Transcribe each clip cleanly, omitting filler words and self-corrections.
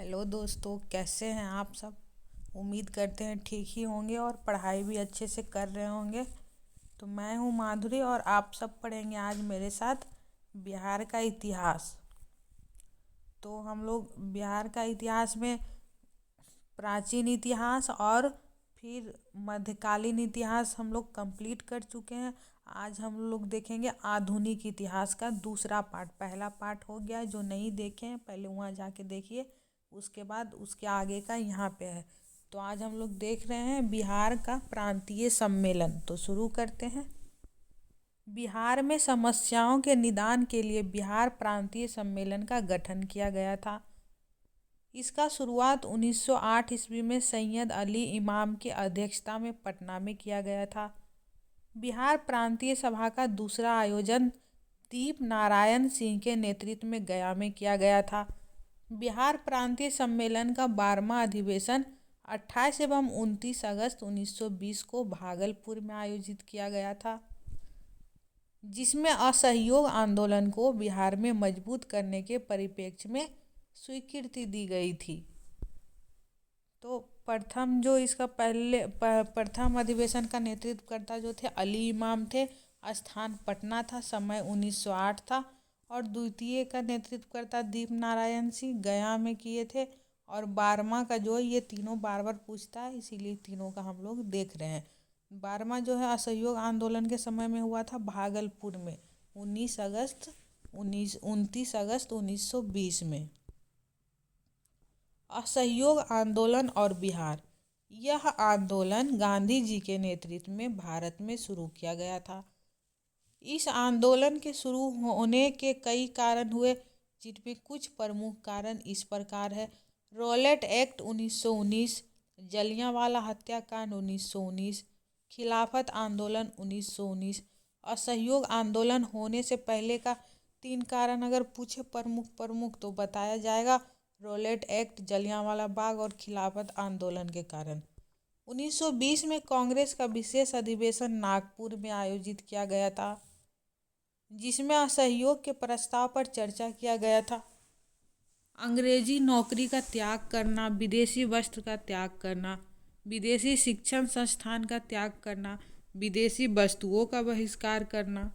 Hello दोस्तों, कैसे हैं आप सब। उम्मीद करते हैं ठीक ही होंगे और पढ़ाई भी अच्छे से कर रहे होंगे। तो मैं हूँ माधुरी और आप सब पढ़ेंगे आज मेरे साथ बिहार का इतिहास। तो हम लोग बिहार का इतिहास में प्राचीन इतिहास और फिर मध्यकालीन इतिहास हम लोग कंप्लीट कर चुके हैं। आज हम लोग देखेंगे आधुनिक इतिहास का दूसरा पार्ट। पहला पार्ट हो गया, जो नहीं देखे हैं पहले वहाँ जाके देखिए, उसके बाद उसके आगे का यहाँ पे है। तो आज हम लोग देख रहे हैं बिहार का प्रांतीय सम्मेलन। तो शुरू करते हैं। बिहार में समस्याओं के निदान के लिए बिहार प्रांतीय सम्मेलन का गठन किया गया था। इसका शुरुआत 1908 ईस्वी में सैयद अली इमाम की अध्यक्षता में पटना में किया गया था। बिहार प्रांतीय सभा का दूसरा आयोजन दीप नारायण सिंह के नेतृत्व में गया में किया गया था। बिहार प्रांतीय सम्मेलन का 12वां अधिवेशन 28 एवं 29 अगस्त 1920 को भागलपुर में आयोजित किया गया था, जिसमें असहयोग आंदोलन को बिहार में मजबूत करने के परिप्रेक्ष्य में स्वीकृति दी गई थी। तो प्रथम जो इसका प्रथम अधिवेशन का नेतृत्वकर्ता जो थे अली इमाम थे। स्थान पटना था, समय 1908 था। और द्वितीय का नेतृत्वकर्ता दीप नारायण सिंह गया में किए थे। और 12वां का जो है, ये तीनों बार बार पूछता है इसीलिए तीनों का हम लोग देख रहे हैं। 12वां जो है असहयोग आंदोलन के समय में हुआ था भागलपुर में 29 अगस्त 1920 में। असहयोग आंदोलन और बिहार। यह आंदोलन गांधी जी के नेतृत्व में भारत में शुरू किया गया था। इस आंदोलन के शुरू होने के कई कारण हुए, जिनमें कुछ प्रमुख कारण इस प्रकार है। रॉलेट एक्ट 1919, जलियांवाला हत्याकांड 1919, खिलाफत आंदोलन 1919। असहयोग आंदोलन होने से पहले का 3 कारण अगर पूछे प्रमुख तो बताया जाएगा रॉलेट एक्ट, जलियांवाला बाग और खिलाफत आंदोलन के कारण। 1920 में कांग्रेस का विशेष अधिवेशन नागपुर में आयोजित किया गया था, जिसमें असहयोग के प्रस्ताव पर चर्चा किया गया था। अंग्रेजी नौकरी का त्याग करना, विदेशी वस्त्र का त्याग करना, विदेशी शिक्षण संस्थान का त्याग करना, विदेशी वस्तुओं का बहिष्कार करना।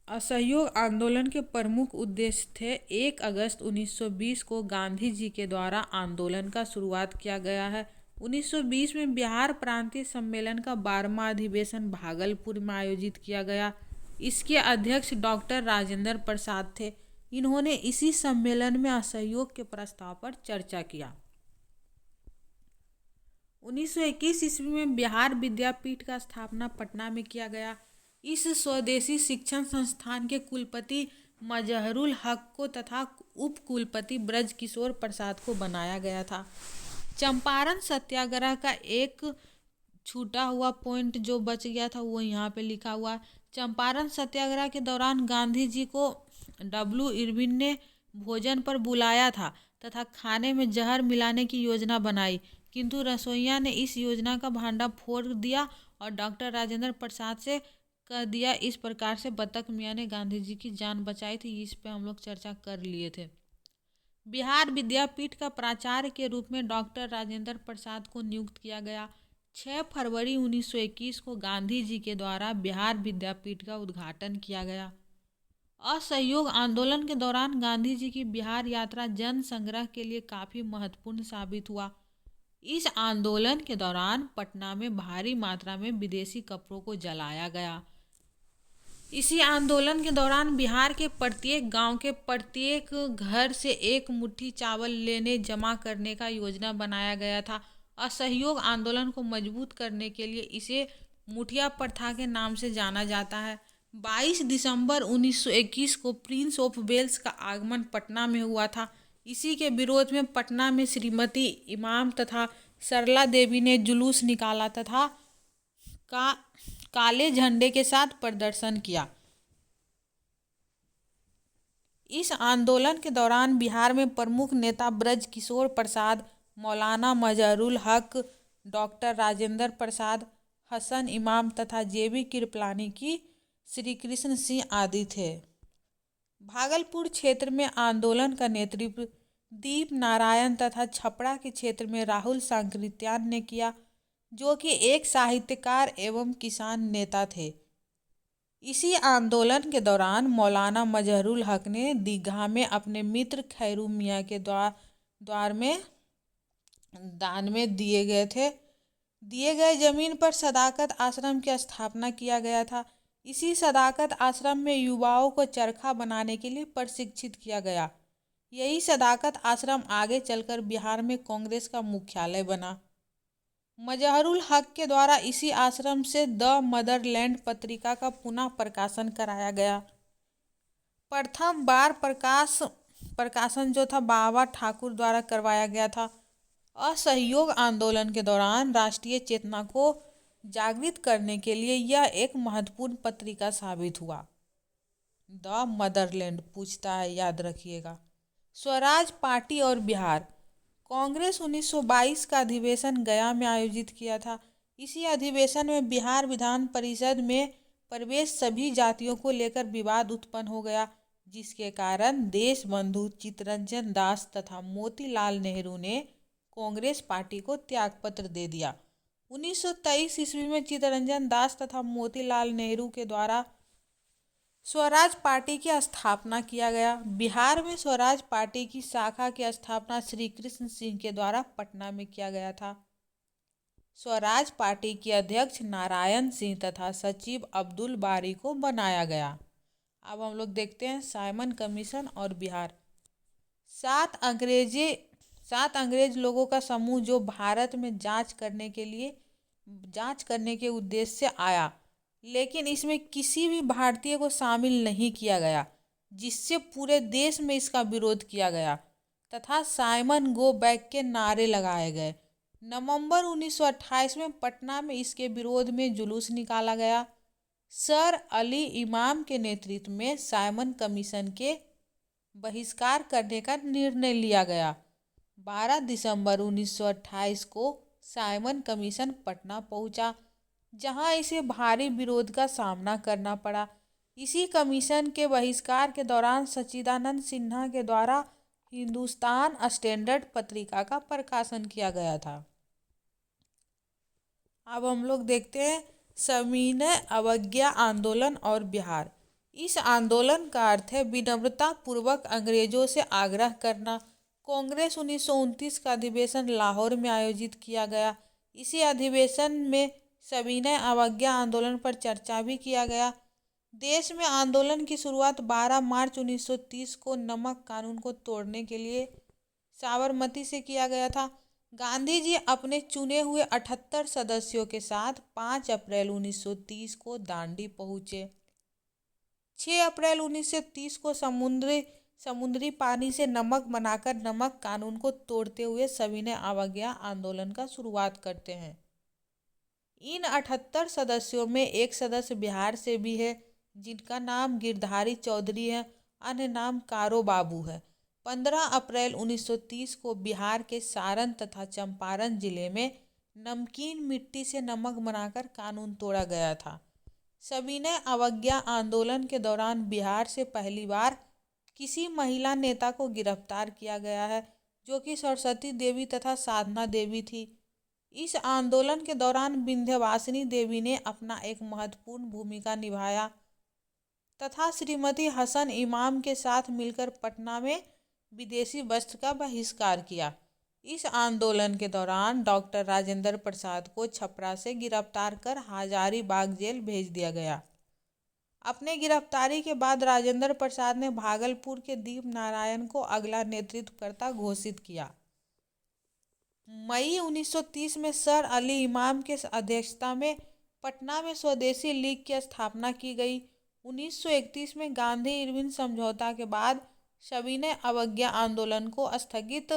असहयोग आंदोलन के प्रमुख उद्देश्य थे। 1 अगस्त 1920 को गांधी जी के द्वारा आंदोलन का शुरुआत किया गया है। 1920 में बिहार प्रांतीय सम्मेलन का 12वां अधिवेशन भागलपुर में आयोजित किया गया। इसके अध्यक्ष डॉक्टर राजेंद्र प्रसाद थे। इन्होंने इसी सम्मेलन में असहयोग के प्रस्ताव पर चर्चा किया। 1921 ईस्वी में बिहार विद्यापीठ का स्थापना पटना में किया गया। इस स्वदेशी शिक्षण संस्थान के कुलपति मजहरुल हक को तथा उप कुलपति ब्रज किशोर प्रसाद को बनाया गया था। चंपारण सत्याग्रह का एक छूटा हुआ पॉइंट जो बच गया था वो यहाँ पे लिखा हुआ है। चंपारण सत्याग्रह के दौरान गांधी जी को डब्ल्यू इरविन ने भोजन पर बुलाया था तथा खाने में जहर मिलाने की योजना बनाई, किंतु रसोइया ने इस योजना का भांडा फोड़ दिया और डॉक्टर राजेंद्र प्रसाद से कह दिया। इस प्रकार से बतख मियाँ ने गांधी जी की जान बचाई थी। इस पे हम लोग चर्चा कर लिए थे। बिहार विद्यापीठ का प्राचार्य के रूप में डॉक्टर राजेंद्र प्रसाद को नियुक्त किया गया। 6 फरवरी 1921 को गांधी जी के द्वारा बिहार विद्यापीठ का उद्घाटन किया गया। असहयोग आंदोलन के दौरान गांधी जी की बिहार यात्रा जन संग्रह के लिए काफ़ी महत्वपूर्ण साबित हुआ। इस आंदोलन के दौरान पटना में भारी मात्रा में विदेशी कपड़ों को जलाया गया। इसी आंदोलन के दौरान बिहार के प्रत्येक गांव के प्रत्येक घर से एक मुट्ठी चावल लेने जमा करने का योजना बनाया गया था। असहयोग आंदोलन को मजबूत करने के लिए इसे मुठिया प्रथा के नाम से जाना जाता है। 22 दिसंबर 1921 को प्रिंस ऑफ वेल्स का आगमन पटना में हुआ था। इसी के विरोध में पटना में श्रीमती इमाम तथा सरला देवी ने जुलूस निकाला तथा काले झंडे के साथ प्रदर्शन किया। इस आंदोलन के दौरान बिहार में प्रमुख नेता ब्रज किशोर प्रसाद, मौलाना मजहरुल हक, डॉक्टर राजेंद्र प्रसाद, हसन इमाम तथा जेबी कृपलानी की श्री कृष्ण सिंह आदि थे। भागलपुर क्षेत्र में आंदोलन का नेतृत्व दीप नारायण तथा छपरा के क्षेत्र में राहुल सांकृत्यायन ने किया, जो कि एक साहित्यकार एवं किसान नेता थे। इसी आंदोलन के दौरान मौलाना मजहरुल हक ने दीघा में अपने मित्र खैरू मियाँ के द्वार में दान में दिए गए जमीन पर सदाकत आश्रम की स्थापना किया गया था। इसी सदाकत आश्रम में युवाओं को चरखा बनाने के लिए प्रशिक्षित किया गया। यही सदाकत आश्रम आगे चलकर बिहार में कांग्रेस का मुख्यालय बना। मजहरुल हक के द्वारा इसी आश्रम से द मदरलैंड पत्रिका का पुनः प्रकाशन कराया गया। प्रथम बार प्रकाशन जो था बाबा ठाकुर द्वारा करवाया गया था। असहयोग आंदोलन के दौरान राष्ट्रीय चेतना को जागृत करने के लिए यह एक महत्वपूर्ण पत्रिका साबित हुआ। द मदरलैंड पूछता है, याद रखिएगा। स्वराज पार्टी और बिहार। कांग्रेस 1922 का अधिवेशन गया में आयोजित किया था। इसी अधिवेशन में बिहार विधान परिषद में प्रवेश सभी जातियों को लेकर विवाद उत्पन्न हो गया, जिसके कारण देश बंधु चित्तरंजन दास तथा मोतीलाल नेहरू ने कांग्रेस पार्टी को त्यागपत्र दे दिया। 1923 ईस्वी में चित्तरंजन दास तथा मोतीलाल नेहरू के द्वारा स्वराज पार्टी की स्थापना किया गया। बिहार में स्वराज पार्टी की शाखा की स्थापना श्री कृष्ण सिंह के द्वारा पटना में किया गया था। स्वराज पार्टी के अध्यक्ष नारायण सिंह तथा सचिव अब्दुल बारी को बनाया गया। अब हम लोग देखते हैं साइमन कमीशन और बिहार। सात अंग्रेज लोगों का समूह जो भारत में जांच करने के उद्देश्य से आया, लेकिन इसमें किसी भी भारतीय को शामिल नहीं किया गया, जिससे पूरे देश में इसका विरोध किया गया तथा साइमन गो बैक के नारे लगाए गए। नवंबर 1928 में पटना में इसके विरोध में जुलूस निकाला गया। सर अली इमाम के नेतृत्व में साइमन कमीशन के बहिष्कार करने का निर्णय लिया गया। 12 दिसंबर 1928 को साइमन कमीशन पटना पहुंचा, जहां इसे भारी विरोध का सामना करना पड़ा। इसी कमीशन के बहिष्कार के दौरान सच्चिदानंद सिन्हा के द्वारा हिंदुस्तान स्टैंडर्ड पत्रिका का प्रकाशन किया गया था। अब हम लोग देखते हैं सविनय अवज्ञा आंदोलन और बिहार। इस आंदोलन का अर्थ है विनम्रता पूर्वक अंग्रेजों से आग्रह करना। कांग्रेस 1929 का अधिवेशन लाहौर में आयोजित किया गया। इसी अधिवेशन में सविनय अवज्ञा आंदोलन पर चर्चा भी किया गया। देश में आंदोलन की शुरुआत 12 मार्च 1930 को नमक कानून को तोड़ने के लिए साबरमती से किया गया था। गांधी जी अपने चुने हुए 78 सदस्यों के साथ 5 अप्रैल 1930 को दांडी पहुंचे। 6 अप्रैल 1930 को समुद्री पानी से नमक बनाकर नमक कानून को तोड़ते हुए सविनय अवज्ञा आंदोलन का शुरुआत करते हैं। इन 78 सदस्यों में एक सदस्य बिहार से भी है, जिनका नाम गिरधारी चौधरी है, अन्य नाम कारो बाबू है। 15 अप्रैल 1930 को बिहार के सारण तथा चंपारण जिले में नमकीन मिट्टी से नमक बनाकर कानून तोड़ा गया था। सविनय अवज्ञा आंदोलन के दौरान बिहार से पहली बार किसी महिला नेता को गिरफ्तार किया गया है, जो कि सरस्वती देवी तथा साधना देवी थी। इस आंदोलन के दौरान विंध्यवासिनी देवी ने अपना एक महत्वपूर्ण भूमिका निभाया तथा श्रीमती हसन इमाम के साथ मिलकर पटना में विदेशी वस्त्र का बहिष्कार किया। इस आंदोलन के दौरान डॉक्टर राजेंद्र प्रसाद को छपरा से गिरफ्तार कर हजारीबाग जेल भेज दिया गया। अपने गिरफ्तारी के बाद राजेंद्र प्रसाद ने भागलपुर के दीप नारायण को अगला नेतृत्वकर्ता घोषित किया। मई 1930 में सर अली इमाम के अध्यक्षता में पटना में स्वदेशी लीग की स्थापना की गई। 1931 में गांधी इरविन समझौता के बाद सविनय अवज्ञा आंदोलन को स्थगित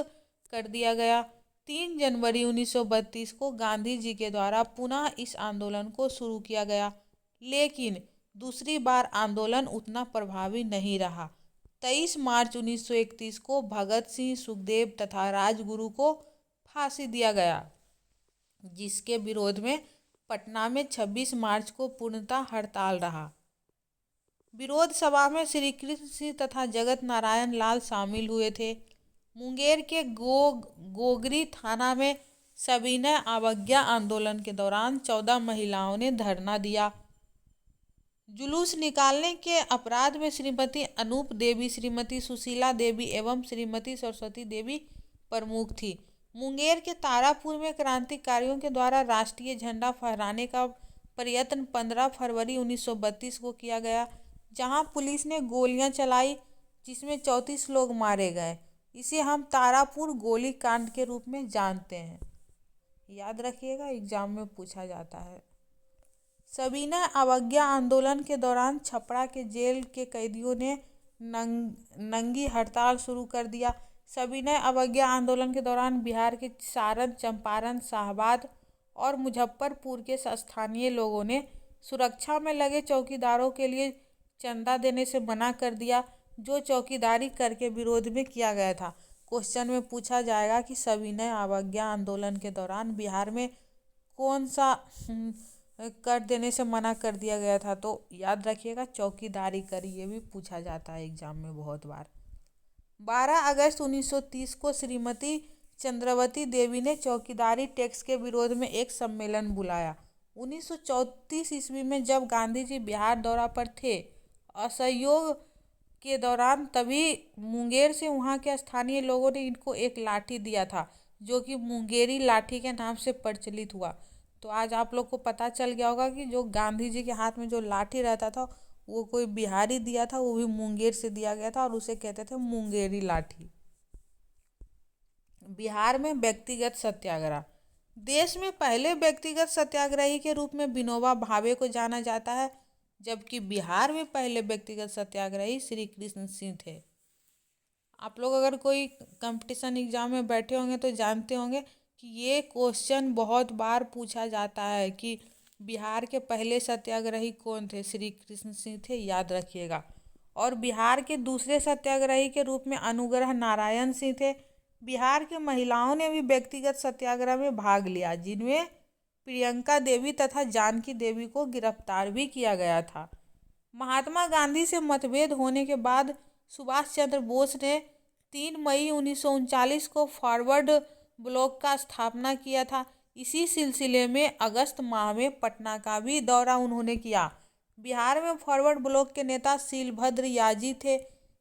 कर दिया गया। 3 जनवरी 1932 को गांधी जी के द्वारा पुनः इस आंदोलन को शुरू किया गया, लेकिन दूसरी बार आंदोलन उतना प्रभावी नहीं रहा। 23 मार्च 1931 को भगत सिंह, सुखदेव तथा राजगुरु को फांसी दिया गया, जिसके विरोध में पटना में 26 मार्च को पूर्णतः हड़ताल रहा। विरोध सभा में श्री कृष्ण सिंह तथा जगत नारायण लाल शामिल हुए थे। मुंगेर के गोगरी थाना में सविनय अवज्ञा आंदोलन के दौरान 14 महिलाओं ने धरना दिया। जुलूस निकालने के अपराध में श्रीमती अनूप देवी, श्रीमती सुशीला देवी एवं श्रीमती सरस्वती देवी प्रमुख थी। मुंगेर के तारापुर में क्रांतिकारियों के द्वारा राष्ट्रीय झंडा फहराने का प्रयत्न 15 फरवरी 1932 को किया गया, जहां पुलिस ने गोलियां चलाई, जिसमें 34 लोग मारे गए। इसे हम तारापुर गोली कांड के रूप में जानते हैं। याद रखिएगा, एग्जाम में पूछा जाता है। सविनय अवज्ञा आंदोलन के दौरान छपरा के जेल के कैदियों ने नंगी हड़ताल शुरू कर दिया। सविनय अवज्ञा आंदोलन के दौरान बिहार के सारण, चंपारण, शाहाबाद और मुजफ्फरपुर के स्थानीय लोगों ने सुरक्षा में लगे चौकीदारों के लिए चंदा देने से मना कर दिया, जो चौकीदारी कर के विरोध में किया गया था। क्वेश्चन में पूछा जाएगा कि सविनय अवज्ञा आंदोलन के दौरान बिहार में कौन सा कर देने से मना कर दिया गया था, तो याद रखिएगा चौकीदारी कर। ये भी पूछा जाता है एग्जाम में बहुत बार। 12 अगस्त 1930 को श्रीमती चंद्रवती देवी ने चौकीदारी टैक्स के विरोध में एक सम्मेलन बुलाया। 1934 ईस्वी में जब गांधी जी बिहार दौरा पर थे, असहयोग के दौरान, तभी मुंगेर से वहाँ के स्थानीय लोगों ने इनको एक लाठी दिया था, जो कि मुंगेरी लाठी के नाम से प्रचलित हुआ। तो आज आप लोग को पता चल गया होगा कि जो गांधी जी के हाथ में जो लाठी रहता था वो कोई बिहारी दिया था, वो भी मुंगेर से दिया गया था और उसे कहते थे मुंगेरी लाठी। बिहार में व्यक्तिगत सत्याग्रह। देश में पहले व्यक्तिगत सत्याग्रही के रूप में विनोबा भावे को जाना जाता है, जबकि बिहार में पहले व्यक्तिगत सत्याग्रही श्री कृष्ण सिंह थे। आप लोग अगर कोई कंपटीशन एग्जाम में बैठे होंगे तो जानते होंगे कि ये क्वेश्चन बहुत बार पूछा जाता है कि बिहार के पहले सत्याग्रही कौन थे। श्री कृष्ण सिंह थे, याद रखिएगा। और बिहार के दूसरे सत्याग्रही के रूप में अनुग्रह नारायण सिंह थे। बिहार की महिलाओं ने भी व्यक्तिगत सत्याग्रह में भाग लिया, जिनमें प्रियंका देवी तथा जानकी देवी को गिरफ्तार भी किया गया था। महात्मा गांधी से मतभेद होने के बाद सुभाष चंद्र बोस ने 3 मई 1939 को फॉरवर्ड ब्लॉक का स्थापना किया था। इसी सिलसिले में अगस्त माह में पटना का भी दौरा उन्होंने किया। बिहार में फॉरवर्ड ब्लॉक के नेता शीलभद्र याजी थे।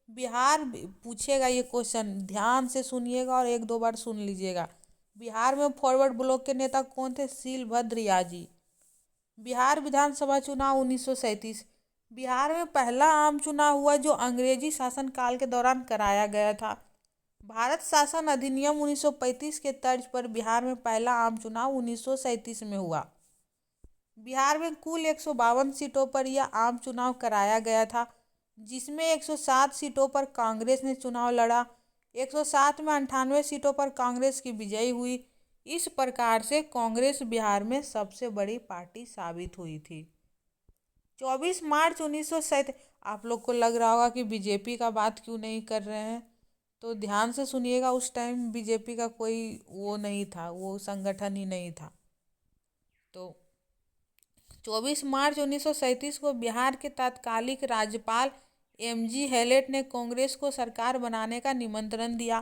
बिहार पूछेगा ये क्वेश्चन, ध्यान से सुनिएगा और 1-2 बार सुन लीजिएगा। बिहार में फॉरवर्ड ब्लॉक के नेता कौन थे? शीलभद्र याजी। बिहार विधानसभा चुनाव 1937। बिहार में पहला आम चुनाव हुआ जो अंग्रेजी शासनकाल के दौरान कराया गया था। भारत शासन अधिनियम 1935 के तर्ज पर बिहार में पहला आम चुनाव 1937 में हुआ। बिहार में कुल 152 सीटों पर यह आम चुनाव कराया गया था, जिसमें 107 सीटों पर कांग्रेस ने चुनाव लड़ा। 107 में 98 सीटों पर कांग्रेस की विजयी हुई। इस प्रकार से कांग्रेस बिहार में सबसे बड़ी पार्टी साबित हुई थी। 24 मार्च 1937। आप लोग को लग रहा होगा कि बीजेपी का बात क्यों नहीं कर रहे हैं, तो ध्यान से सुनिएगा। उस टाइम बीजेपी का कोई वो नहीं था, वो संगठन ही नहीं था। तो 24 मार्च 1937 को बिहार के तत्कालिक राज्यपाल एमजी हैलेट ने कांग्रेस को सरकार बनाने का निमंत्रण दिया।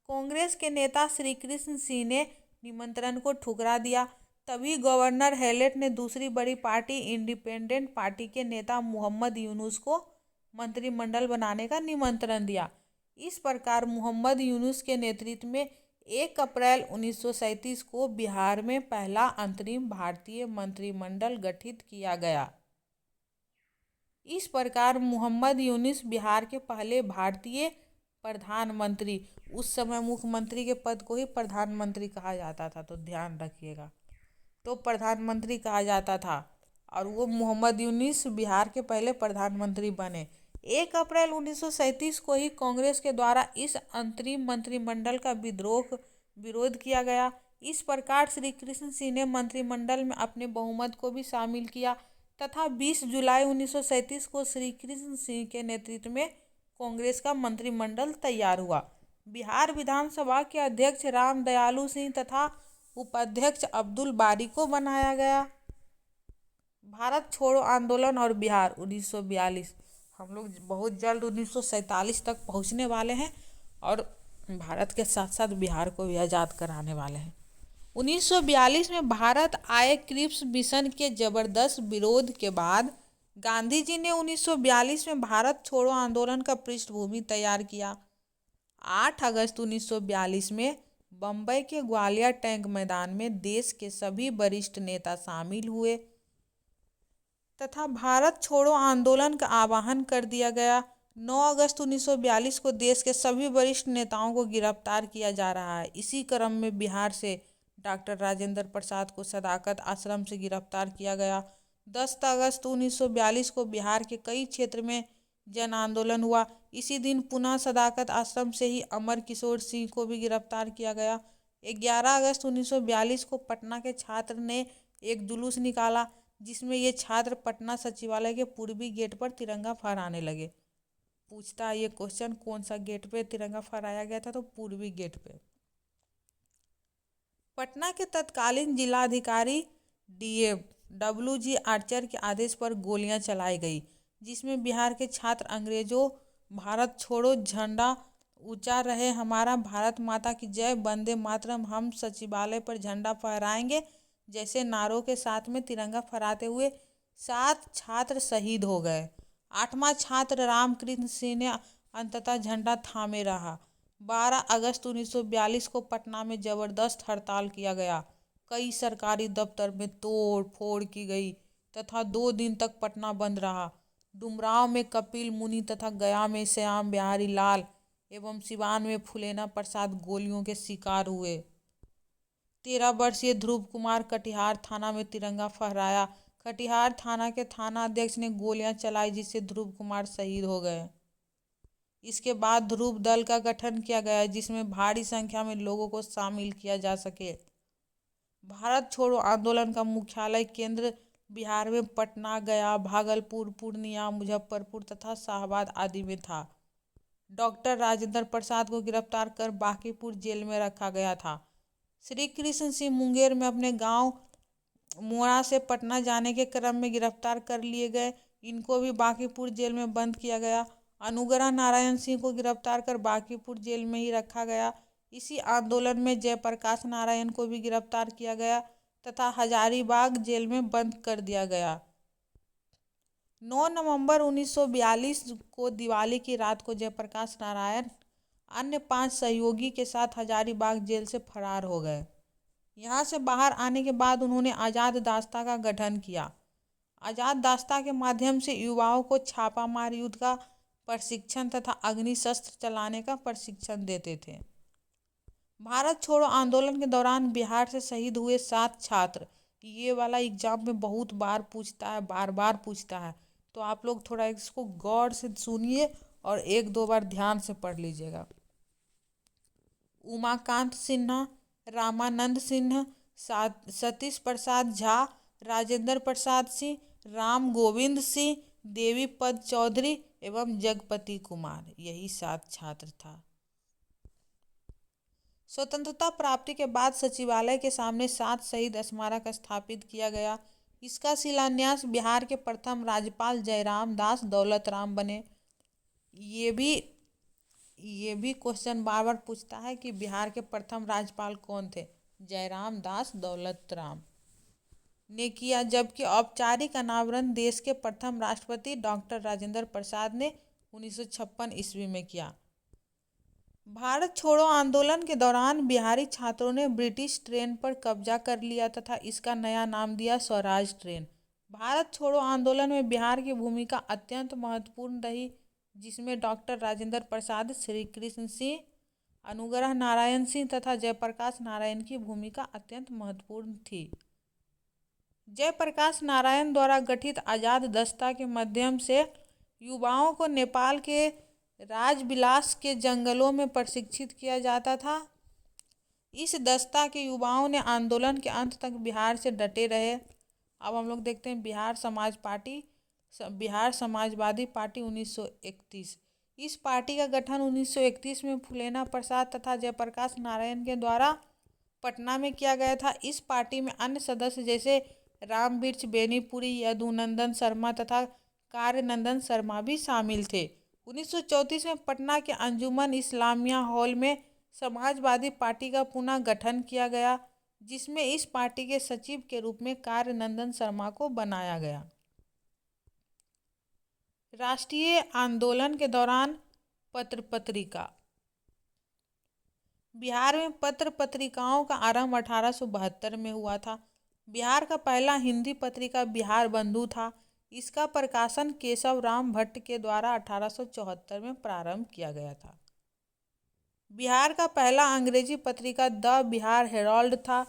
कांग्रेस के नेता श्री कृष्ण सिंह ने निमंत्रण को ठुकरा दिया। तभी गवर्नर हैलेट ने दूसरी बड़ी पार्टी इंडिपेंडेंट पार्टी के नेता मोहम्मद यूनुस को मंत्रिमंडल बनाने का निमंत्रण दिया। इस प्रकार मोहम्मद यूनुस के नेतृत्व में 1 अप्रैल 1937 को बिहार में पहला अंतरिम भारतीय मंत्रिमंडल गठित किया गया। इस प्रकार मोहम्मद यूनुस बिहार के पहले भारतीय प्रधानमंत्री, उस समय मुख्यमंत्री के पद को ही प्रधानमंत्री कहा जाता था, तो ध्यान रखिएगा। तो प्रधानमंत्री कहा जाता था और वो मोहम्मद यूनुस बिहार के पहले प्रधानमंत्री बने। 1 अप्रैल 1937 को ही कांग्रेस के द्वारा इस अंतरिम मंत्रिमंडल का विरोध किया गया। इस प्रकार श्री कृष्ण सिंह ने मंत्रिमंडल में अपने बहुमत को भी शामिल किया तथा 20 जुलाई 1937 को श्री कृष्ण सिंह के नेतृत्व में कांग्रेस का मंत्रिमंडल तैयार हुआ। बिहार विधानसभा के अध्यक्ष राम दयालु सिंह तथा उपाध्यक्ष अब्दुल बारी को बनाया गया। भारत छोड़ो आंदोलन और बिहार 1942। हम लोग बहुत जल्द 1947 तक पहुंचने वाले हैं और भारत के साथ साथ बिहार को भी आज़ाद कराने वाले हैं। 1942 में भारत आए क्रिप्स मिशन के जबरदस्त विरोध के बाद गांधी जी ने 1942 में भारत छोड़ो आंदोलन का पृष्ठभूमि तैयार किया। 8 अगस्त 1942 में बम्बई के ग्वालियर टैंक मैदान में देश के सभी वरिष्ठ नेता शामिल हुए तथा भारत छोड़ो आंदोलन का आह्वान कर दिया गया। 9 अगस्त 1942 को देश के सभी वरिष्ठ नेताओं को गिरफ्तार किया जा रहा है। इसी क्रम में बिहार से डॉक्टर राजेंद्र प्रसाद को सदाकत आश्रम से गिरफ्तार किया गया। 10 अगस्त 1942 को बिहार के कई क्षेत्र में जन आंदोलन हुआ। इसी दिन पुनः सदाकत आश्रम से ही अमर किशोर सिंह को भी गिरफ्तार किया गया। 11 अगस्त 1942 को पटना के छात्र ने एक जुलूस निकाला जिसमें ये छात्र पटना सचिवालय के पूर्वी गेट पर तिरंगा फहराने लगे। पूछता है ये क्वेश्चन, कौन सा गेट पे तिरंगा फहराया गया था? तो पूर्वी गेट पे। पटना के तत्कालीन जिलाधिकारी DWG आर्चर के आदेश पर गोलियां चलाई गई जिसमें बिहार के छात्र अंग्रेजों भारत छोड़ो झंडा ऊंचा रहे, हमारा भारत माता की जय, वंदे मातरम, हम सचिवालय पर झंडा फहराएंगे जैसे नारों के साथ में तिरंगा फहराते हुए 7 छात्र शहीद हो गए। 8वां छात्र रामकृष्ण सिंह ने अंततः झंडा थामे रहा। 12 अगस्त 1942 को पटना में जबरदस्त हड़ताल किया गया। कई सरकारी दफ्तर में तोड़ फोड़ की गई तथा 2 दिन तक पटना बंद रहा। डुमरांव में कपिल मुनि तथा गया में श्याम बिहारी लाल एवं सिवान में फुलेना प्रसाद गोलियों के शिकार हुए। 13 वर्षीय ध्रुव कुमार कटिहार थाना में तिरंगा फहराया। कटिहार थाना के थाना अध्यक्ष ने गोलियां चलाई जिससे ध्रुव कुमार शहीद हो गए। इसके बाद ध्रुव दल का गठन किया गया जिसमें भारी संख्या में लोगों को शामिल किया जा सके। भारत छोड़ो आंदोलन का मुख्यालय केंद्र बिहार में पटना, गया, भागलपुर, पूर्णिया, मुजफ्फरपुर तथा शाहाबाद आदि में था। डॉक्टर राजेंद्र प्रसाद को गिरफ्तार कर बांकीपुर जेल में रखा गया था। श्री कृष्ण सिंह मुंगेर में अपने गांव मोड़ा से पटना जाने के क्रम में गिरफ्तार कर लिए गए। इनको भी बांकीपुर जेल में बंद किया गया। अनुग्रह नारायण सिंह को गिरफ्तार कर बांकीपुर जेल में ही रखा गया। इसी आंदोलन में जयप्रकाश नारायण को भी गिरफ्तार किया गया तथा हजारीबाग जेल में बंद कर दिया गया। 9 नवंबर 1942 को दिवाली की रात को जयप्रकाश नारायण अन्य 5 सहयोगी के साथ हजारीबाग जेल से फरार हो गए। यहाँ से बाहर आने के बाद उन्होंने आज़ाद दास्ता का गठन किया। आज़ाद दास्ता के माध्यम से युवाओं को छापामार युद्ध का प्रशिक्षण तथा अग्नि शस्त्र चलाने का प्रशिक्षण देते थे। भारत छोड़ो आंदोलन के दौरान बिहार से शहीद हुए 7 छात्र, ये वाला एग्जाम में बहुत बार पूछता है, बार बार पूछता है, तो आप लोग थोड़ा इसको गौर से सुनिए और 1-2 बार ध्यान से पढ़ लीजिएगा। उमाकांत सिन्हा, रामानंद सिन्हा, सतीश प्रसाद झा, राजेंद्र प्रसाद सिंह, राम गोविंद सिंह, देवी पद चौधरी एवं जगपति कुमार, यही 7 छात्र था। स्वतंत्रता प्राप्ति के बाद सचिवालय के सामने 7 शहीद स्मारक स्थापित किया गया। इसका शिलान्यास बिहार के प्रथम राज्यपाल जयराम दास दौलत राम बने। ये भी क्वेश्चन बार बार पूछता है कि बिहार के प्रथम राज्यपाल कौन थे? जयराम दास दौलत राम ने किया, जबकि औपचारिक अनावरण देश के प्रथम राष्ट्रपति डॉक्टर राजेंद्र प्रसाद ने 1956 ईस्वी में किया। भारत छोड़ो आंदोलन के दौरान बिहारी छात्रों ने ब्रिटिश ट्रेन पर कब्जा कर लिया तथा इसका नया नाम दिया स्वराज ट्रेन। भारत छोड़ो आंदोलन में बिहार की भूमिका अत्यंत महत्वपूर्ण रही जिसमें डॉक्टर राजेंद्र प्रसाद, श्री कृष्ण सिंह, अनुग्रह नारायण सिंह तथा जयप्रकाश नारायण की भूमिका अत्यंत महत्वपूर्ण थी। जयप्रकाश नारायण द्वारा गठित आज़ाद दस्ता के माध्यम से युवाओं को नेपाल के राजविलास के जंगलों में प्रशिक्षित किया जाता था। इस दस्ता के युवाओं ने आंदोलन के अंत तक बिहार से डटे रहे। अब हम लोग देखते हैं बिहार समाजवादी पार्टी 1931। इस पार्टी का गठन 1931 में फुलेना प्रसाद तथा जयप्रकाश नारायण के द्वारा पटना में किया गया था। इस पार्टी में अन्य सदस्य जैसे रामवृक्ष बेनीपुरी, यदुनंदन शर्मा तथा कार्यनंदन शर्मा भी शामिल थे। 1934 में पटना के अंजुमन इस्लामिया हॉल में समाजवादी पार्टी का पुनः गठन किया गया, जिसमें इस पार्टी के सचिव के रूप में कार्यानंदन शर्मा को बनाया गया। राष्ट्रीय आंदोलन के दौरान पत्र पत्रिका। बिहार में पत्र पत्रिकाओं का आरंभ 1872 में हुआ था। बिहार का पहला हिंदी पत्रिका बिहार बंधु था। इसका प्रकाशन केशव राम भट्ट के द्वारा 1874 में प्रारंभ किया गया था। बिहार का पहला अंग्रेजी पत्रिका द बिहार हेराल्ड था,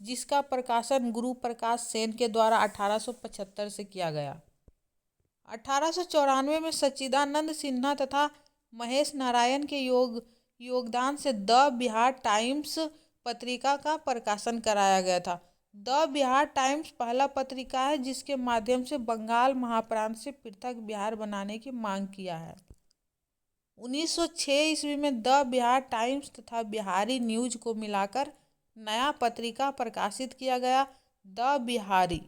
जिसका प्रकाशन गुरु प्रकाश सेन के द्वारा 1875 से किया गया। 1894 में सच्चिदानंद सिन्हा तथा महेश नारायण के योगदान से द बिहार टाइम्स पत्रिका का प्रकाशन कराया गया था। द बिहार टाइम्स पहला पत्रिका है जिसके माध्यम से बंगाल महाप्रांत से पृथक बिहार बनाने की मांग किया है। 1906 ईस्वी में द बिहार टाइम्स तथा बिहारी न्यूज को मिलाकर नया पत्रिका प्रकाशित किया गया, द बिहारी।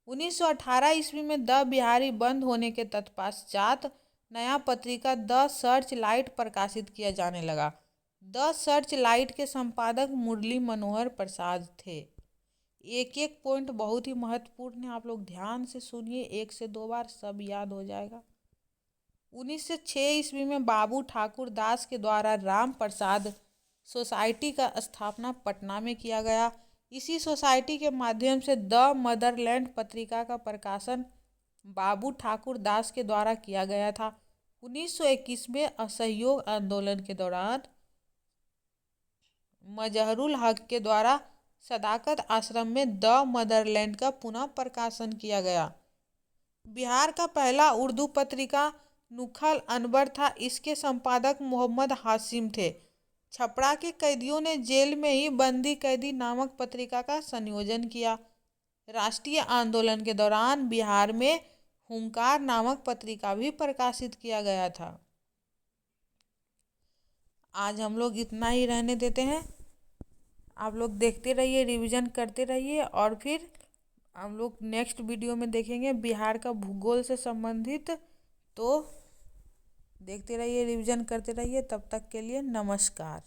1918 ईस्वी में द बिहारी बंद होने के तत्पश्चात नया पत्रिका द सर्च लाइट प्रकाशित किया जाने लगा। द सर्च लाइट के संपादक मुरली मनोहर प्रसाद थे। एक एक पॉइंट बहुत ही महत्वपूर्ण है, आप लोग ध्यान से सुनिए, 1 से 2 बार सब याद हो जाएगा। 1906 ईस्वी में बाबू ठाकुर दास के द्वारा राम प्रसाद सोसाइटी का स्थापना पटना में किया गया। इसी सोसाइटी के माध्यम से द मदरलैंड पत्रिका का प्रकाशन बाबू ठाकुर दास के द्वारा किया गया था। 1921 में असहयोग आंदोलन के दौरान मजहरुल हक के द्वारा सदाकत आश्रम में द मदरलैंड का पुनः प्रकाशन किया गया। बिहार का पहला उर्दू पत्रिका नुखल अनवर था। इसके संपादक मोहम्मद हाशिम थे। छपरा के कैदियों ने जेल में ही बंदी कैदी नामक पत्रिका का संयोजन किया। राष्ट्रीय आंदोलन के दौरान बिहार में हुंकार नामक पत्रिका भी प्रकाशित किया गया था। आज हम लोग इतना ही रहने देते हैं। आप लोग देखते रहिए, रिवीजन करते रहिए, और फिर हम लोग नेक्स्ट वीडियो में देखेंगे बिहार का भूगोल से संबंधित। तो देखते रहिए, रिवीजन करते रहिए। तब तक के लिए नमस्कार।